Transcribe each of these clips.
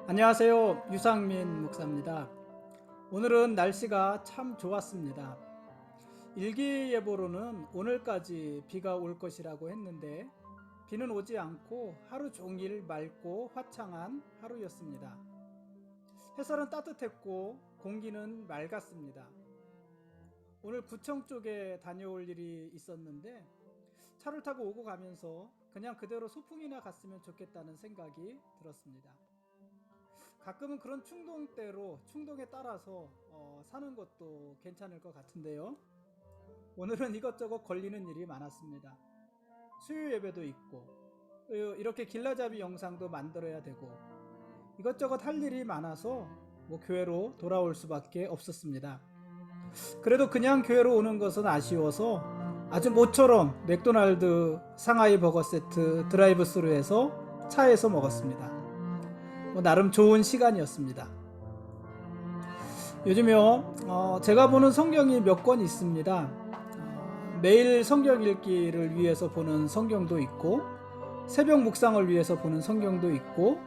안녕하세요. 유상민 목사입니다. 오늘은 날씨가 참 좋았습니다. 일기예보로는 오늘까지 비가 올 것이라고 했는데 비는 오지 않고 하루 종일 맑고 화창한 하루였습니다. 햇살은 따뜻했고 공기는 맑았습니다. 오늘 구청 쪽에 다녀올 일이 있었는데 차를 타고 오고 가면서 그냥 그대로 소풍이나 갔으면 좋겠다는 생각이 들었습니다. 가끔은 그런 충동에 따라서 사는 것도 괜찮을 것 같은데요. 오늘은 이것저것 걸리는 일이 많았습니다. 수요 예배도 있고 이렇게 길라잡이 영상도 만들어야 되고 이것저것 할 일이 많아서 교회로 돌아올 수밖에 없었습니다. 그래도 그냥 교회로 오는 것은 아쉬워서 아주 모처럼 맥도날드 상하이 버거 세트 드라이브 스루에서 차에서 먹었습니다. 나름 좋은 시간이었습니다. 요즘요 제가 보는 성경이 몇 권 있습니다. 매일 성경 읽기를 위해서 보는 성경도 있고 새벽 묵상을 위해서 보는 성경도 있고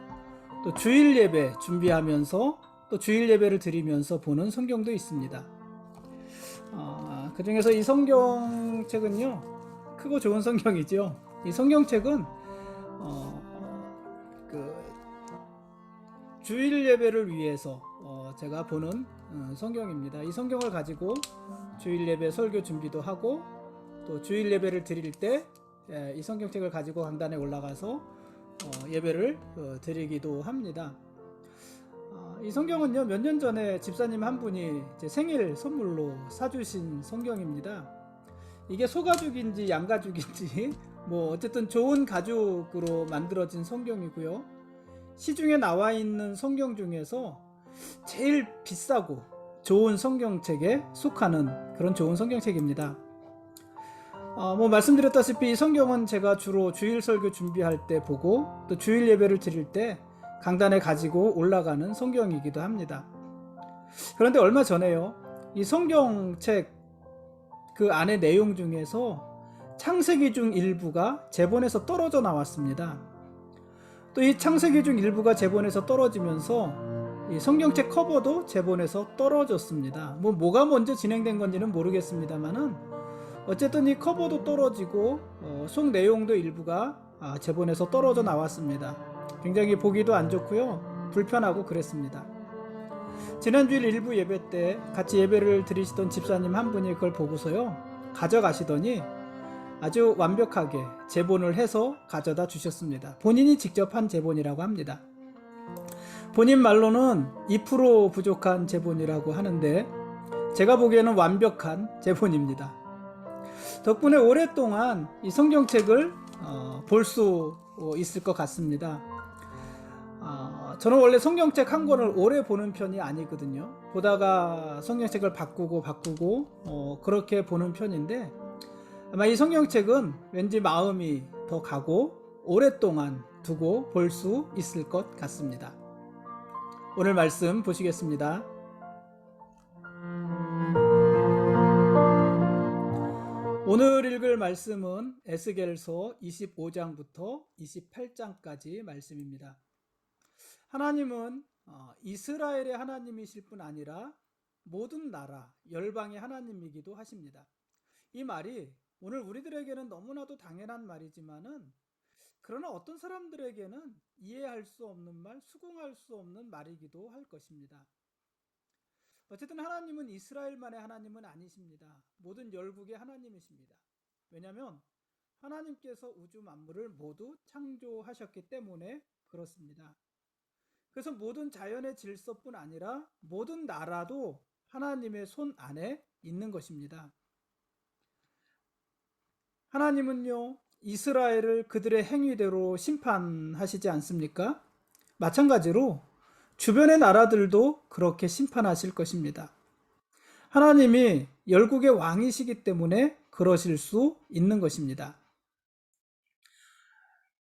또 주일 예배 준비하면서 또 주일 예배를 드리면서 보는 성경도 있습니다. 그 중에서 이 성경책은요 크고 좋은 성경이죠. 이 성경책은 주일 예배를 위해서 제가 보는 성경입니다. 이 성경을 가지고 주일 예배 설교 준비도 하고 또 주일 예배를 드릴 때 이 성경책을 가지고 강단에 올라가서 예배를 드리기도 합니다. 이 성경은요 몇 년 전에 집사님 한 분이 제 생일 선물로 사주신 성경입니다. 이게 소가죽인지 양가죽인지 어쨌든 좋은 가죽으로 만들어진 성경이고요. 시중에 나와 있는 성경 중에서 제일 비싸고 좋은 성경책에 속하는 그런 좋은 성경책입니다. 말씀드렸다시피 이 성경은 제가 주로 주일 설교 준비할 때 보고 또 주일 예배를 드릴 때 강단에 가지고 올라가는 성경이기도 합니다. 그런데 얼마 전에요 이 성경책 그 안의 내용 중에서 창세기 중 일부가 제본에서 떨어져 나왔습니다. 또 이 창세기 중 일부가 제본에서 떨어지면서 이 성경책 커버도 제본에서 떨어졌습니다. 뭐가 먼저 진행된 건지는 모르겠습니다만은 어쨌든 이 커버도 떨어지고 속 내용도 일부가 제본에서 떨어져 나왔습니다. 굉장히 보기도 안 좋고요 불편하고 그랬습니다. 지난주일 일부 예배 때 같이 예배를 드리시던 집사님 한 분이 그걸 보고서요 가져가시더니 아주 완벽하게 제본을 해서 가져다 주셨습니다. 본인이 직접 한 제본이라고 합니다. 본인 말로는 2% 부족한 제본이라고 하는데 제가 보기에는 완벽한 제본입니다. 덕분에 오랫동안 이 성경책을 볼 수 있을 것 같습니다. 저는 원래 성경책 한 권을 오래 보는 편이 아니거든요. 보다가 성경책을 바꾸고 그렇게 보는 편인데 아마 이 성경책은 왠지 마음이 더 가고 오랫동안 두고 볼 수 있을 것 같습니다. 오늘 말씀 보시겠습니다. 오늘 읽을 말씀은 에스겔서 25장부터 28장까지 말씀입니다. 하나님은 이스라엘의 하나님이실 뿐 아니라 모든 나라, 열방의 하나님이기도 하십니다. 이 말이 오늘 우리들에게는 너무나도 당연한 말이지만은 그러나 어떤 사람들에게는 이해할 수 없는 말, 수긍할 수 없는 말이기도 할 것입니다. 어쨌든 하나님은 이스라엘만의 하나님은 아니십니다. 모든 열국의 하나님이십니다. 왜냐하면 하나님께서 우주 만물을 모두 창조하셨기 때문에 그렇습니다. 그래서 모든 자연의 질서뿐 아니라 모든 나라도 하나님의 손 안에 있는 것입니다. 하나님은요 이스라엘을 그들의 행위대로 심판하시지 않습니까? 마찬가지로 주변의 나라들도 그렇게 심판하실 것입니다. 하나님이 열국의 왕이시기 때문에 그러실 수 있는 것입니다.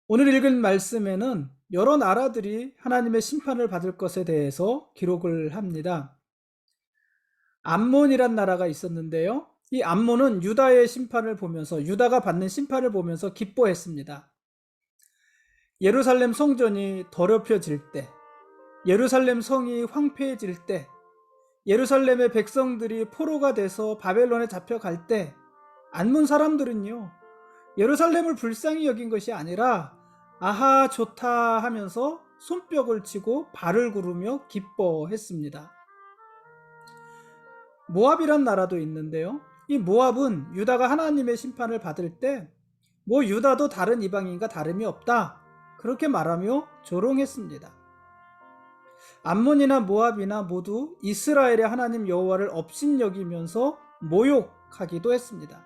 오늘 읽은 말씀에는 여러 나라들이 하나님의 심판을 받을 것에 대해서 기록을 합니다. 암몬이란 나라가 있었는데요. 이 암몬은 유다의 심판을 보면서, 유다가 받는 심판을 보면서 기뻐했습니다. 예루살렘 성전이 더럽혀질 때, 예루살렘 성이 황폐해질 때, 예루살렘의 백성들이 포로가 돼서 바벨론에 잡혀갈 때, 암몬 사람들은요, 예루살렘을 불쌍히 여긴 것이 아니라 아하 좋다 하면서 손뼉을 치고 발을 구르며 기뻐했습니다. 모압이란 나라도 있는데요. 이 모압은 유다가 하나님의 심판을 받을 때 유다도 다른 이방인과 다름이 없다, 그렇게 말하며 조롱했습니다. 암몬이나 모압이나 모두 이스라엘의 하나님 여호와를 업신여기면서 모욕하기도 했습니다.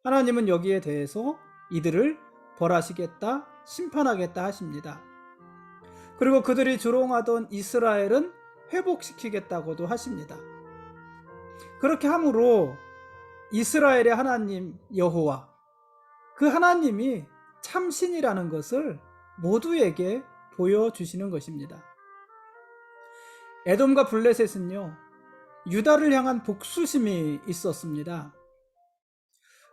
하나님은 여기에 대해서 이들을 벌하시겠다, 심판하겠다 하십니다. 그리고 그들이 조롱하던 이스라엘은 회복시키겠다고도 하십니다. 그렇게 함으로 이스라엘의 하나님 여호와, 그 하나님이 참신이라는 것을 모두에게 보여주시는 것입니다. 에돔과 블레셋은요, 유다를 향한 복수심이 있었습니다.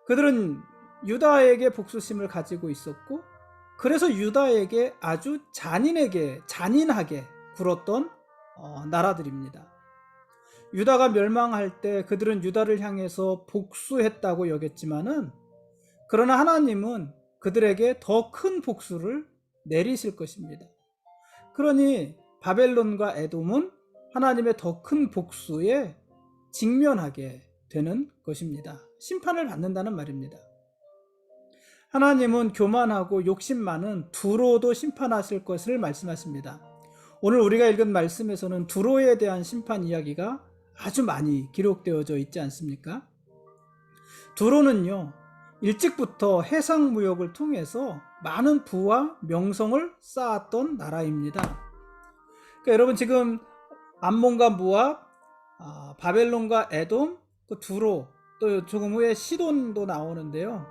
그들은 유다에게 복수심을 가지고 있었고, 그래서 유다에게 아주 잔인하게 굴었던 나라들입니다. 유다가 멸망할 때 그들은 유다를 향해서 복수했다고 여겼지만은, 그러나 하나님은 그들에게 더 큰 복수를 내리실 것입니다. 그러니 바벨론과 에돔은 하나님의 더 큰 복수에 직면하게 되는 것입니다. 심판을 받는다는 말입니다. 하나님은 교만하고 욕심 많은 두로도 심판하실 것을 말씀하십니다. 오늘 우리가 읽은 말씀에서는 두로에 대한 심판 이야기가 아주 많이 기록되어져 있지 않습니까? 두로는요, 일찍부터 해상무역을 통해서 많은 부와 명성을 쌓았던 나라입니다. 그러니까 여러분, 지금 암몬과 모압, 바벨론과 에돔, 또 두로, 또 조금 후에 시돈도 나오는데요.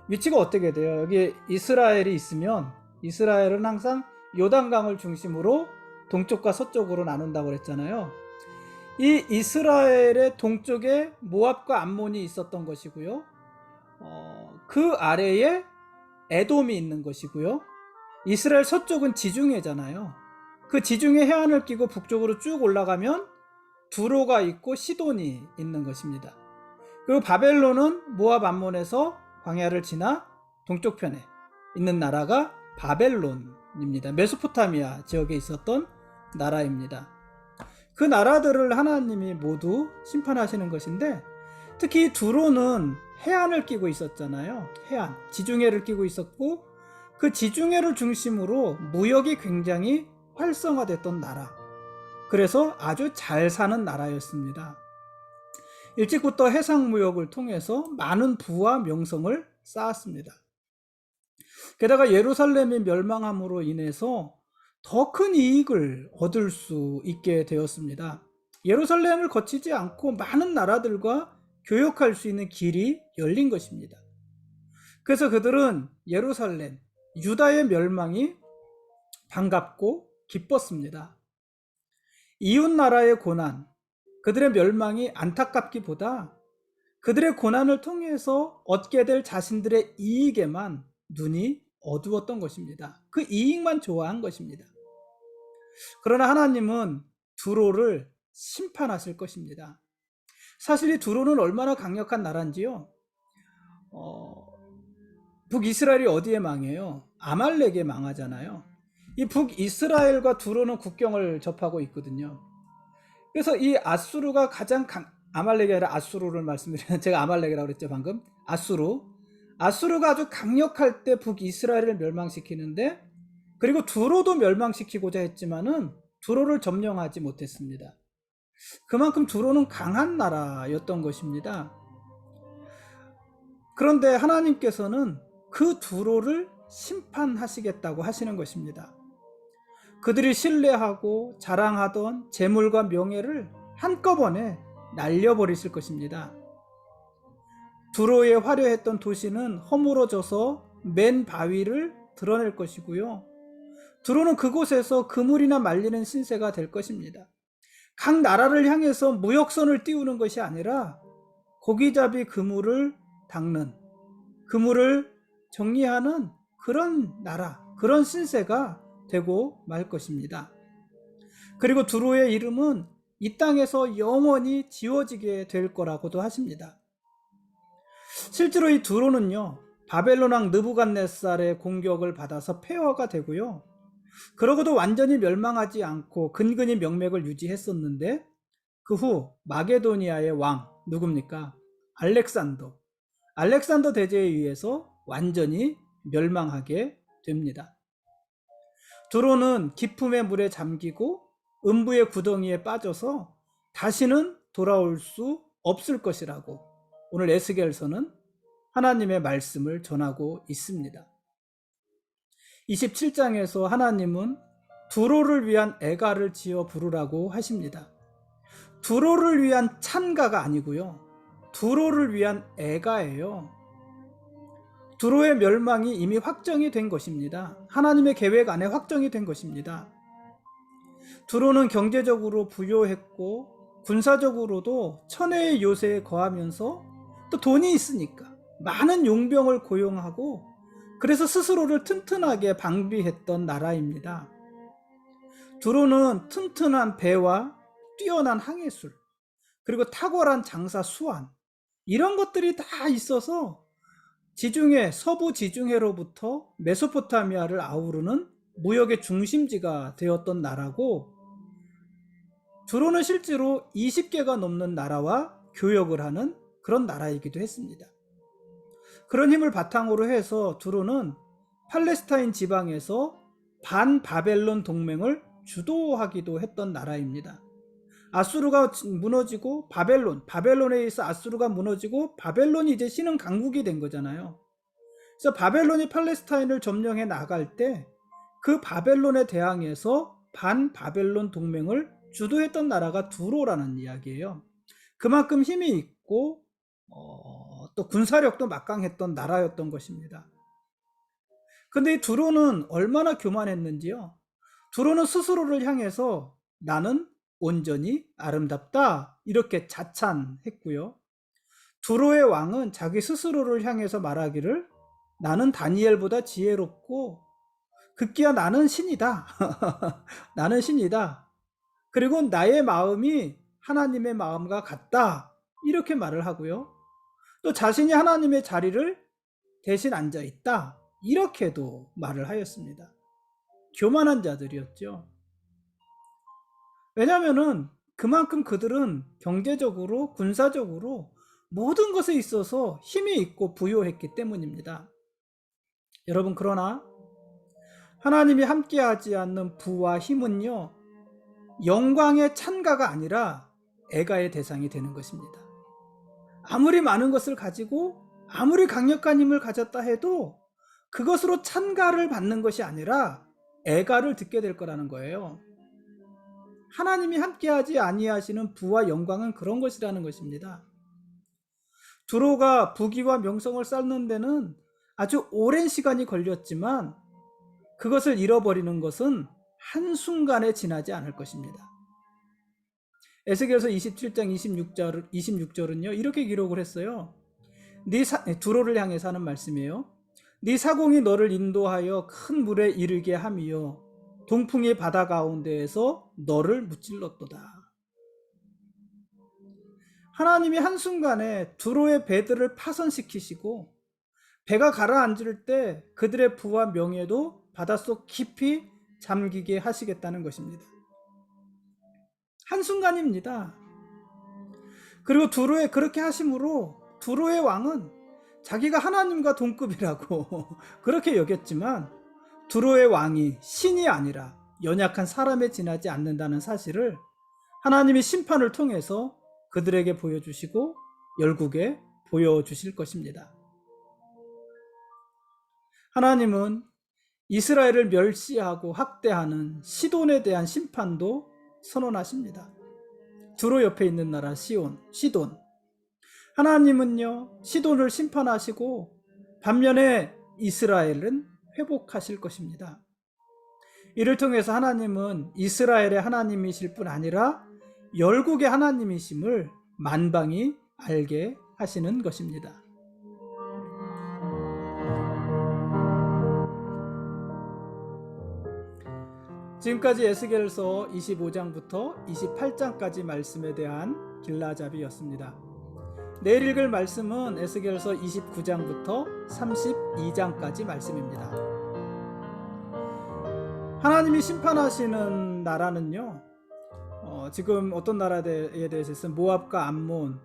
위치가 어떻게 돼요? 여기 이스라엘이 있으면, 이스라엘은 항상 요단강을 중심으로 동쪽과 서쪽으로 나눈다고 그랬잖아요. 이 이스라엘의 동쪽에 모압과 암몬이 있었던 것이고요. 그 아래에 에돔이 있는 것이고요. 이스라엘 서쪽은 지중해잖아요. 그 지중해 해안을 끼고 북쪽으로 쭉 올라가면 두로가 있고 시돈이 있는 것입니다. 그리고 바벨론은 모압 암몬에서 광야를 지나 동쪽편에 있는 나라가 바벨론입니다. 메소포타미아 지역에 있었던 나라입니다. 그 나라들을 하나님이 모두 심판하시는 것인데, 특히 두로는 해안을 끼고 있었잖아요. 해안, 지중해를 끼고 있었고, 그 지중해를 중심으로 무역이 굉장히 활성화됐던 나라, 그래서 아주 잘 사는 나라였습니다. 일찍부터 해상무역을 통해서 많은 부와 명성을 쌓았습니다. 게다가 예루살렘이 멸망함으로 인해서 더 큰 이익을 얻을 수 있게 되었습니다. 예루살렘을 거치지 않고 많은 나라들과 교역할 수 있는 길이 열린 것입니다. 그래서 그들은 예루살렘, 유다의 멸망이 반갑고 기뻤습니다. 이웃 나라의 고난, 그들의 멸망이 안타깝기보다 그들의 고난을 통해서 얻게 될 자신들의 이익에만 눈이 어두웠던 것입니다. 그 이익만 좋아한 것입니다. 그러나 하나님은 두로를 심판하실 것입니다. 사실 이 두로는 얼마나 강력한 나라인지요. 북이스라엘이 어디에 망해요? 아말렉에 망하잖아요. 이 북이스라엘과 두로는 국경을 접하고 있거든요. 그래서 이 아수르가 아말렉이 아니라 아수르를 말씀드리는, 제가 아말렉이라고 그랬죠 방금. 아수르가 아주 강력할 때 북이스라엘을 멸망시키는데, 그리고 두로도 멸망시키고자 했지만은 두로를 점령하지 못했습니다. 그만큼 두로는 강한 나라였던 것입니다. 그런데 하나님께서는 그 두로를 심판하시겠다고 하시는 것입니다. 그들이 신뢰하고 자랑하던 재물과 명예를 한꺼번에 날려버리실 것입니다. 두로의 화려했던 도시는 허물어져서 맨 바위를 드러낼 것이고요. 두로는 그곳에서 그물이나 말리는 신세가 될 것입니다. 각 나라를 향해서 무역선을 띄우는 것이 아니라 고기잡이 그물을 닦는, 그물을 정리하는 그런 나라, 그런 신세가 되고 말 것입니다. 그리고 두로의 이름은 이 땅에서 영원히 지워지게 될 거라고도 하십니다. 실제로 이 두로는요, 바벨론 왕 느부갓네살의 공격을 받아서 폐허가 되고요, 그러고도 완전히 멸망하지 않고 근근히 명맥을 유지했었는데, 그 후 마게도니아의 왕 누굽니까? 알렉산더 대제에 의해서 완전히 멸망하게 됩니다. 두로는 기품의 물에 잠기고 음부의 구덩이에 빠져서 다시는 돌아올 수 없을 것이라고 오늘 에스겔서는 하나님의 말씀을 전하고 있습니다. 27장에서 하나님은 두로를 위한 애가를 지어 부르라고 하십니다. 두로를 위한 찬가가 아니고요, 두로를 위한 애가예요. 두로의 멸망이 이미 확정이 된 것입니다. 하나님의 계획 안에 확정이 된 것입니다. 두로는 경제적으로 부유했고 군사적으로도 천혜의 요새에 거하면서 또 돈이 있으니까 많은 용병을 고용하고 그래서 스스로를 튼튼하게 방비했던 나라입니다. 두로는 튼튼한 배와 뛰어난 항해술, 그리고 탁월한 장사 수완, 이런 것들이 다 있어서 서부 지중해로부터 메소포타미아를 아우르는 무역의 중심지가 되었던 나라고, 두로는 실제로 20개가 넘는 나라와 교역을 하는 그런 나라이기도 했습니다. 그런 힘을 바탕으로 해서 두로는 팔레스타인 지방에서 반바벨론 동맹을 주도하기도 했던 나라입니다. 아수르가 무너지고 바벨론에 의해서 아수르가 무너지고 바벨론이 이제 신흥 강국이 된 거잖아요. 그래서 바벨론이 팔레스타인을 점령해 나갈 때 그 바벨론에 대항해서 반바벨론 동맹을 주도했던 나라가 두로라는 이야기예요. 그만큼 힘이 있고 또 군사력도 막강했던 나라였던 것입니다. 근데 이 두로는 얼마나 교만했는지요. 두로는 스스로를 향해서 나는 온전히 아름답다 이렇게 자찬했고요. 두로의 왕은 자기 스스로를 향해서 말하기를 나는 다니엘보다 지혜롭고 급기야 나는 신이다. 나는 신이다. 그리고 나의 마음이 하나님의 마음과 같다. 이렇게 말을 하고요. 또 자신이 하나님의 자리를 대신 앉아 있다. 이렇게도 말을 하였습니다. 교만한 자들이었죠. 왜냐하면 그만큼 그들은 경제적으로, 군사적으로 모든 것에 있어서 힘이 있고 부유했기 때문입니다. 여러분, 그러나 하나님이 함께하지 않는 부와 힘은요, 영광의 찬가가 아니라 애가의 대상이 되는 것입니다. 아무리 많은 것을 가지고 아무리 강력한 힘을 가졌다 해도 그것으로 찬가를 받는 것이 아니라 애가를 듣게 될 거라는 거예요. 하나님이 함께하지 아니하시는 부와 영광은 그런 것이라는 것입니다. 두로가 부귀와 명성을 쌓는 데는 아주 오랜 시간이 걸렸지만 그것을 잃어버리는 것은 한순간에 지나지 않을 것입니다. 에스겔서 27장 26절은요 이렇게 기록을 했어요. 두로를 향해서 하는 말씀이에요. 네 사공이 너를 인도하여 큰 물에 이르게 함이요 동풍이 바다 가운데에서 너를 무찔렀도다. 하나님이 한순간에 두로의 배들을 파손시키시고 배가 가라앉을 때 그들의 부와 명예도 바닷속 깊이 잠기게 하시겠다는 것입니다. 한순간입니다. 그리고 그렇게 하심으로 두로의 왕은 자기가 하나님과 동급이라고 그렇게 여겼지만 두로의 왕이 신이 아니라 연약한 사람에 지나지 않는다는 사실을 하나님이 심판을 통해서 그들에게 보여주시고 열국에 보여주실 것입니다. 하나님은 이스라엘을 멸시하고 학대하는 시돈에 대한 심판도 선언하십니다. 두로 옆에 있는 나라 시돈. 하나님은요 시돈을 심판하시고 반면에 이스라엘은 회복하실 것입니다. 이를 통해서 하나님은 이스라엘의 하나님이실 뿐 아니라 열국의 하나님이심을 만방이 알게 하시는 것입니다. 지금까지 에스겔서 25장부터 28장까지 말씀에 대한 길라잡이였습니다. 내일 읽을 말씀은 에스겔서 29장부터 32장까지 말씀입니다. 하나님이 심판하시는 나라는요, 지금 어떤 나라에 대해서 있으면 모압과 암몬,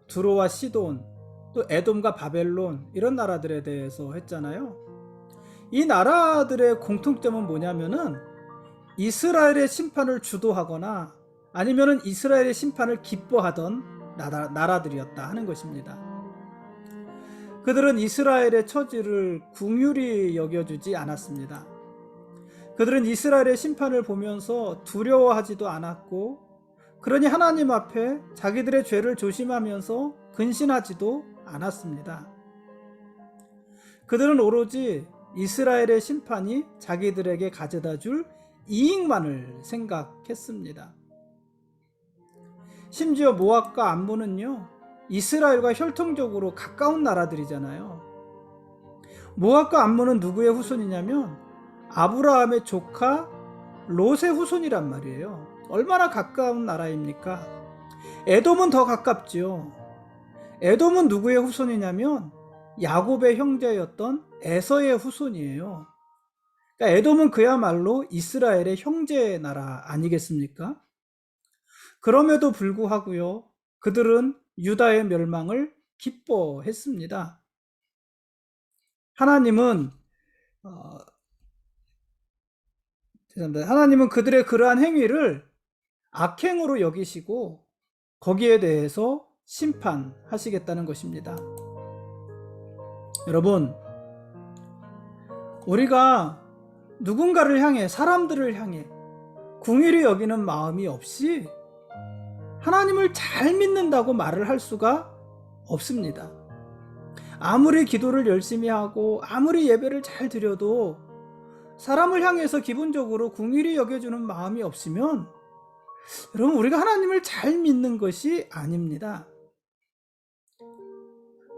두로와 시돈, 또 에돔과 바벨론, 이런 나라들에 대해서 했잖아요. 이 나라들의 공통점은 뭐냐면은 이스라엘의 심판을 주도하거나 아니면은 이스라엘의 심판을 기뻐하던 나라들이었다 하는 것입니다. 그들은 이스라엘의 처지를 긍휼히 여겨주지 않았습니다. 그들은 이스라엘의 심판을 보면서 두려워하지도 않았고, 그러니 하나님 앞에 자기들의 죄를 조심하면서 근신하지도 않았습니다. 그들은 오로지 이스라엘의 심판이 자기들에게 가져다 줄 이익만을 생각했습니다. 심지어 모압과 암몬은요, 이스라엘과 혈통적으로 가까운 나라들이잖아요. 모압과 암몬은 누구의 후손이냐면 아브라함의 조카 롯의 후손이란 말이에요. 얼마나 가까운 나라입니까? 에돔은 더 가깝죠. 에돔은 누구의 후손이냐면 야곱의 형제였던 에서의 후손이에요. 그러니까 에돔은 그야말로 이스라엘의 형제 나라 아니겠습니까? 그럼에도 불구하고요, 그들은 유다의 멸망을 기뻐했습니다. 하나님은 그들의 그러한 행위를 악행으로 여기시고 거기에 대해서 심판하시겠다는 것입니다. 여러분, 우리가 누군가를 향해, 사람들을 향해 긍휼히 여기는 마음이 없이 하나님을 잘 믿는다고 말을 할 수가 없습니다. 아무리 기도를 열심히 하고 아무리 예배를 잘 드려도 사람을 향해서 기본적으로 긍휼히 여겨주는 마음이 없으면 여러분, 우리가 하나님을 잘 믿는 것이 아닙니다.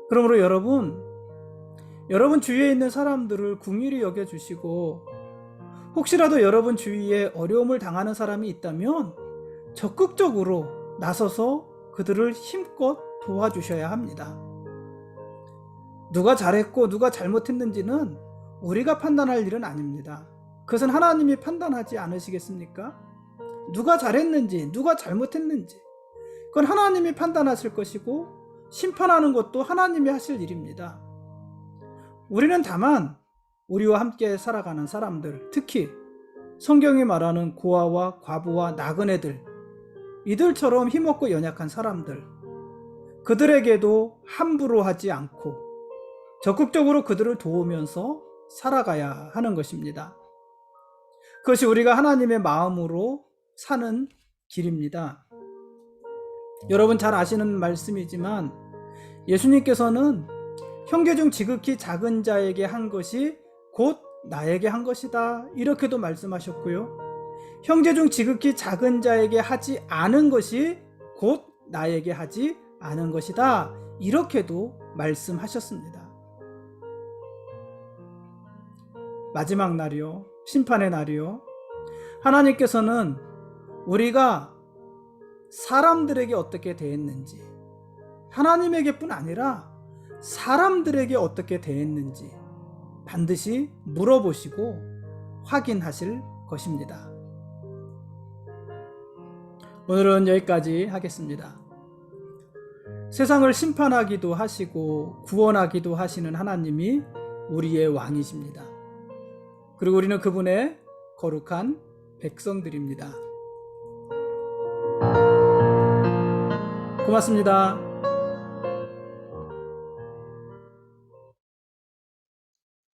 그러므로 여러분 주위에 있는 사람들을 긍휼히 여겨주시고, 혹시라도 여러분 주위에 어려움을 당하는 사람이 있다면 적극적으로 나서서 그들을 힘껏 도와주셔야 합니다. 누가 잘했고 누가 잘못했는지는 우리가 판단할 일은 아닙니다. 그것은 하나님이 판단하지 않으시겠습니까? 누가 잘했는지 누가 잘못했는지 그건 하나님이 판단하실 것이고, 심판하는 것도 하나님이 하실 일입니다. 우리는 다만 우리와 함께 살아가는 사람들, 특히 성경이 말하는 고아와 과부와 나그네들, 이들처럼 힘없고 연약한 사람들, 그들에게도 함부로 하지 않고 적극적으로 그들을 도우면서 살아가야 하는 것입니다. 그것이 우리가 하나님의 마음으로 사는 길입니다. 여러분 잘 아시는 말씀이지만 예수님께서는 형제 중 지극히 작은 자에게 한 것이 곧 나에게 한 것이다, 이렇게도 말씀하셨고요. 형제 중 지극히 작은 자에게 하지 않은 것이 곧 나에게 하지 않은 것이다, 이렇게도 말씀하셨습니다. 마지막 날이요, 심판의 날이요, 하나님께서는 우리가 사람들에게 어떻게 대했는지, 하나님에게뿐 아니라 사람들에게 어떻게 대했는지 반드시 물어보시고 확인하실 것입니다. 오늘은 여기까지 하겠습니다. 세상을 심판하기도 하시고 구원하기도 하시는 하나님이 우리의 왕이십니다. 그리고 우리는 그분의 거룩한 백성들입니다. 고맙습니다.